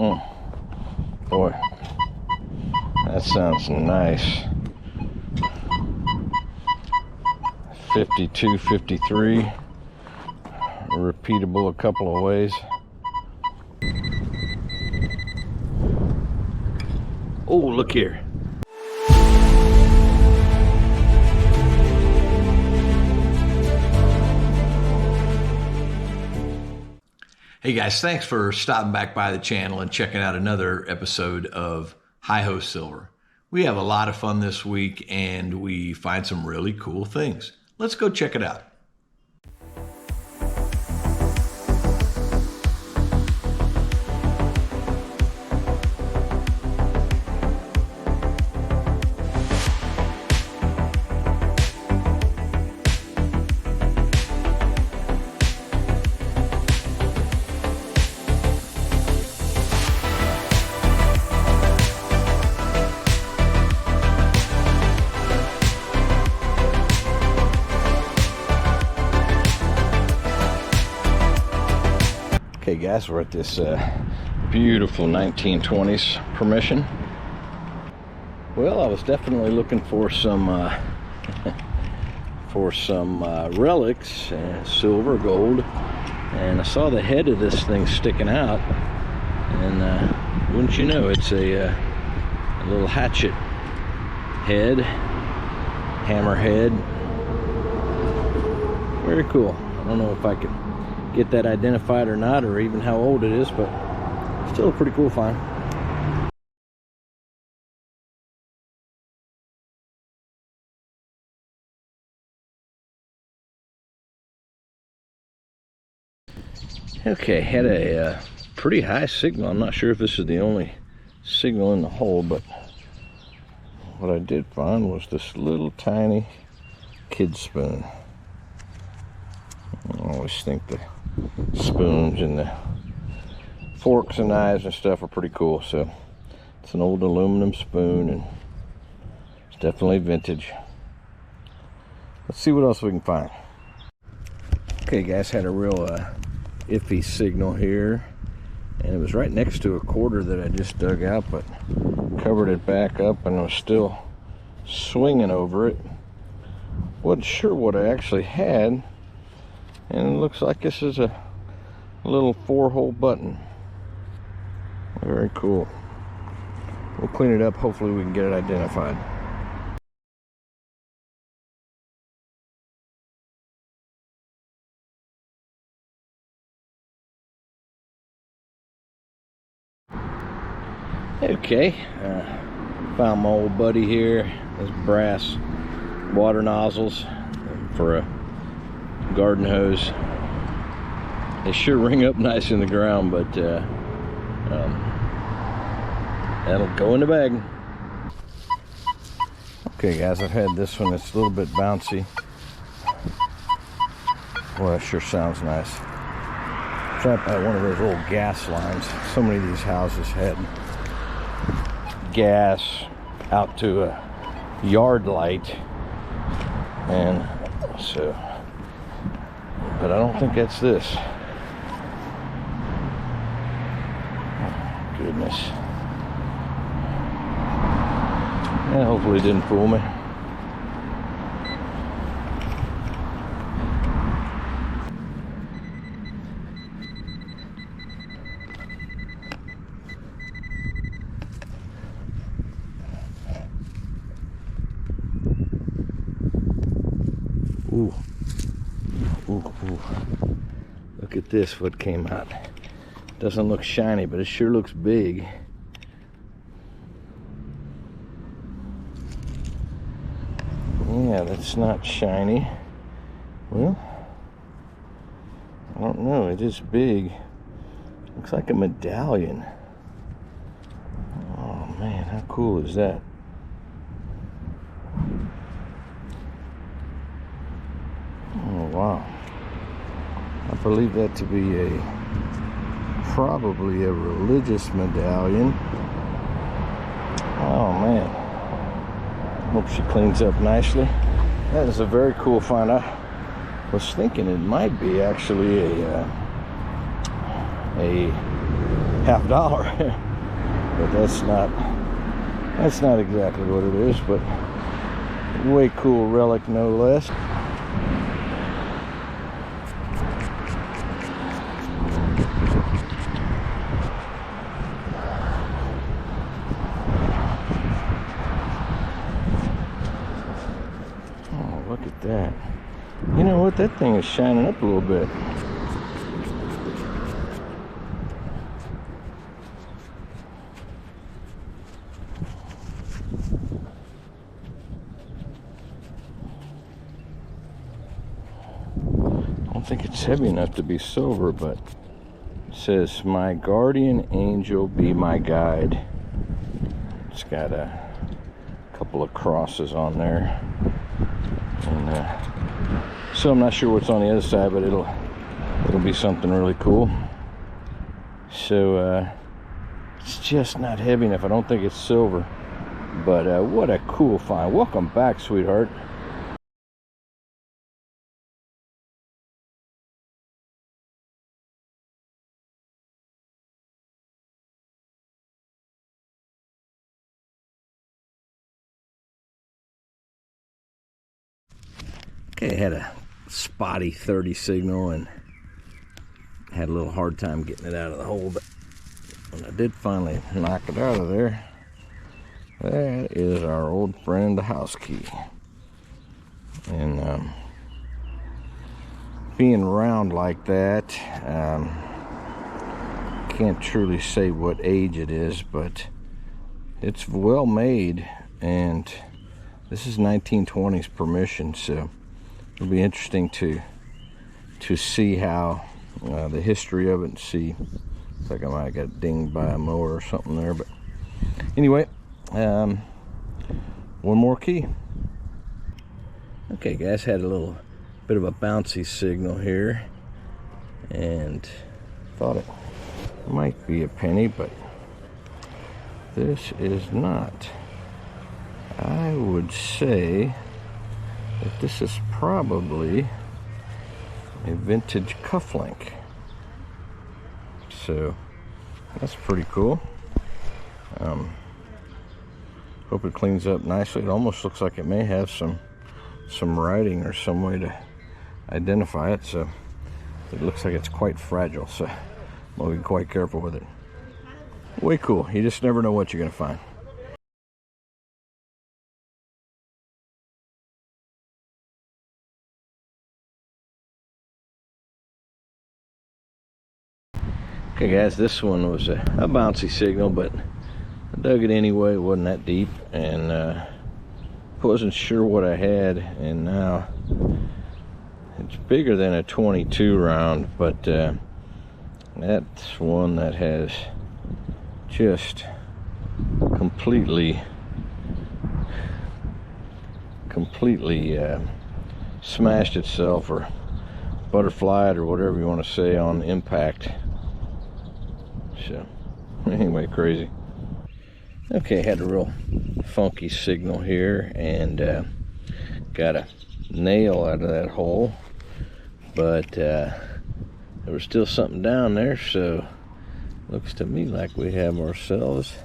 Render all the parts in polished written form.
Boy, that sounds nice. 52, 53. Repeatable a couple of ways. Oh, look here. Hey guys, thanks for stopping back by the channel and checking out another episode of Hi-Ho Silver. We have a lot of fun this week and we find some really cool things. Let's go check it out. Okay guys, we're at this beautiful 1920s permission. Well, I was definitely looking for some relics, silver, gold, and I saw the head of this thing sticking out, and wouldn't you know, it's a little hatchet head, hammer head. Very cool. I don't know if I can get that identified or not, or even how old it is, but still a pretty cool find. Okay, had a pretty high signal. I'm not sure if this is the only signal in the hole, but what I did find was this little tiny kid spoon. I always think the spoons and the forks and knives and stuff are pretty cool. So it's an old aluminum spoon and it's definitely vintage. Let's see what else we can find. Okay guys, had a real iffy signal here, and it was right next to a quarter that I just dug out, but covered it back up and was still swinging over it. Wasn't sure what I actually had. And it looks like this is a little 4-hole button. Very cool. We'll clean it up. Hopefully we can get it identified. Okay, found my old buddy here. This brass water nozzles for a garden hose. They sure ring up nice in the ground, but that'll go in the bag. Okay guys, I've had this one. It's a little bit bouncy. Well, that sure sounds nice. Trapped by one of those old gas lines. So many of these houses had gas out to a yard light, and so, but I don't think that's this. Oh, goodness. Yeah, hopefully it didn't fool me. Ooh. Ooh, ooh. Look at this, what came out. Doesn't look shiny, but it sure looks big. Yeah, that's not shiny. Well, I don't know, it is big. Looks like a medallion. Oh man, how cool is that? Oh wow. I believe that to be probably a religious medallion. Oh man. Hope she cleans up nicely. That is a very cool find. I was thinking it might be actually a half dollar. But that's not exactly what it is, but way cool relic no less. Oh, look at that. You know what, that thing is shining up a little bit. I don't think it's heavy enough to be silver, but it says, "My guardian angel be my guide." It's got a couple of crosses on there, and so I'm not sure what's on the other side, but it'll be something really cool. So it's just not heavy enough. I don't think it's silver, but what a cool find. Welcome back, sweetheart. Okay, had a spotty 30 signal and had a little hard time getting it out of the hole, but when I did finally knock it out of there, that is our old friend, the house key. And being round like that, can't truly say what age it is, but it's well made, and this is 1920s permission, so it'll be interesting to see how the history of it, and see. Looks like I might have got dinged by a mower or something there, but anyway, one more key. Okay guys, had a little bit of a bouncy signal here and thought it might be a penny, but this is not. I would say that this is probably a vintage cufflink. So that's pretty cool. Hope it cleans up nicely. It almost looks like it may have some writing or some way to identify it, so it looks like it's quite fragile, so we'll be quite careful with it. Way cool. You just never know what you're gonna find. Okay guys, this one was a bouncy signal, but I dug it anyway. It wasn't that deep, and wasn't sure what I had, and now it's bigger than a 22 round, but that's one that has just completely smashed itself, or butterflied, or whatever you want to say, on impact. So anyway, crazy. Okay, had a real funky signal here, and got a nail out of that hole, but there was still something down there, so looks to me like we have ourselves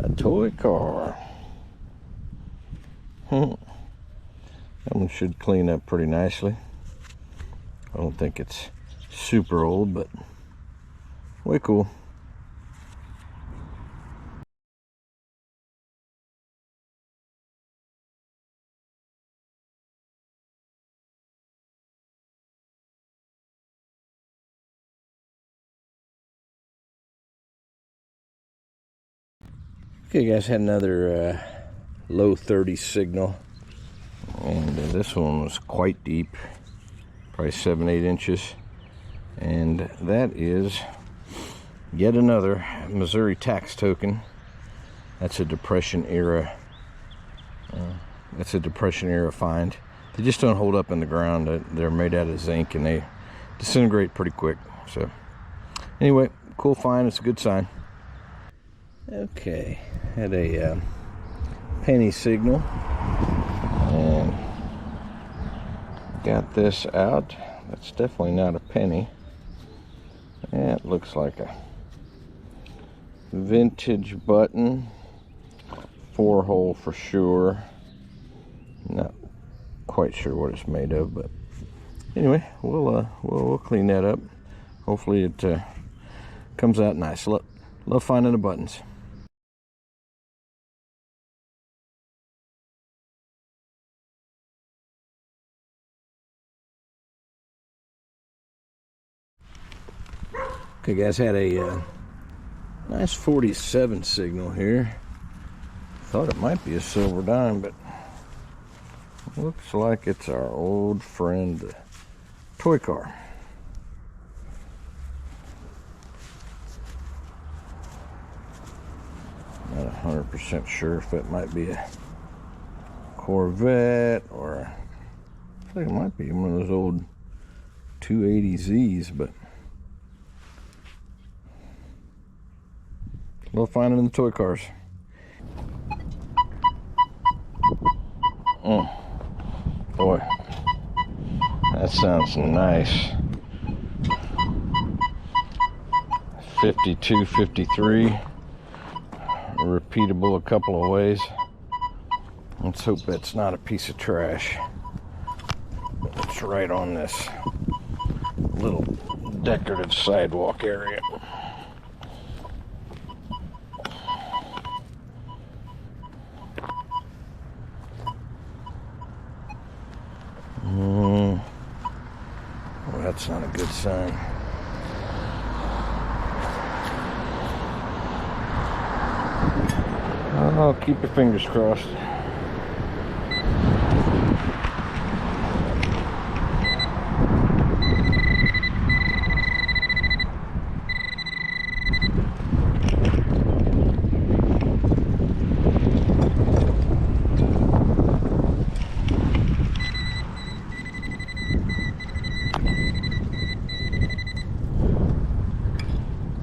a toy car. That one should clean up pretty nicely. I don't think it's super old, but way cool. Okay guys, had another low 30 signal, and this one was quite deep, probably 7-8 inches, and that is yet another Missouri tax token. That's a Depression era find. They just don't hold up in the ground. They're made out of zinc, and they disintegrate pretty quick. So anyway, cool find. It's a good sign. Okay, had a penny signal, and got this out. That's definitely not a penny. It looks like a vintage button, 4-hole for sure. Not quite sure what it's made of, but anyway, we'll clean that up. Hopefully it comes out nice. Love finding the buttons. Okay guys, had a nice 47 signal here. Thought it might be a silver dime, but looks like it's our old friend, the toy car. Not 100% sure if it might be a Corvette or I think it might be one of those old 280Zs, but we'll find it in the toy cars. Boy, that sounds nice. 52, 53. Repeatable a couple of ways. Let's hope that's not a piece of trash. It's right on this little decorative sidewalk area. Well, that's not a good sign. Oh, keep your fingers crossed.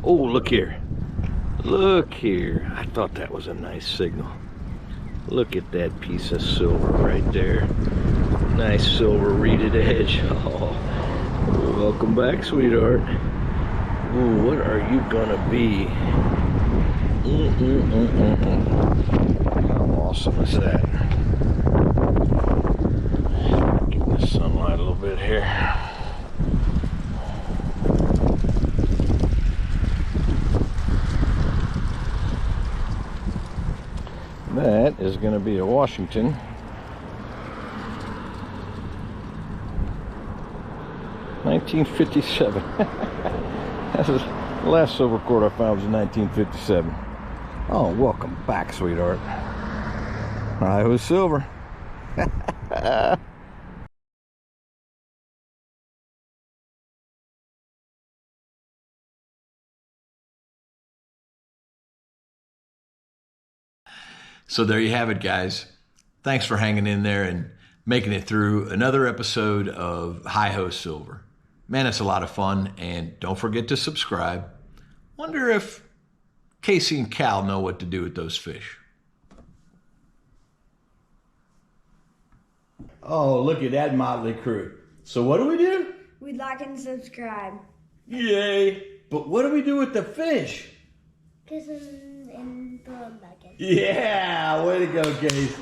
Oh, look here. Look here. I thought that was a nice signal. Look at that piece of silver right there. Nice silver reeded edge. Oh, welcome back, sweetheart. Ooh, what are you gonna be? How awesome is that? Get the sunlight a little bit here. That is going to be a Washington. $1957. That's the last silver cord I found was in 1957. Oh, welcome back, sweetheart. I was silver. So there you have it, guys. Thanks for hanging in there and making it through another episode of Hi-Ho Silver. Man, it's a lot of fun, and don't forget to subscribe. Wonder if Casey and Cal know what to do with those fish. Oh, look at that motley crew. So what do? We like and subscribe. Yay! But what do we do with the fish? Kiss them and throw them back in. Yeah, way to go, Case.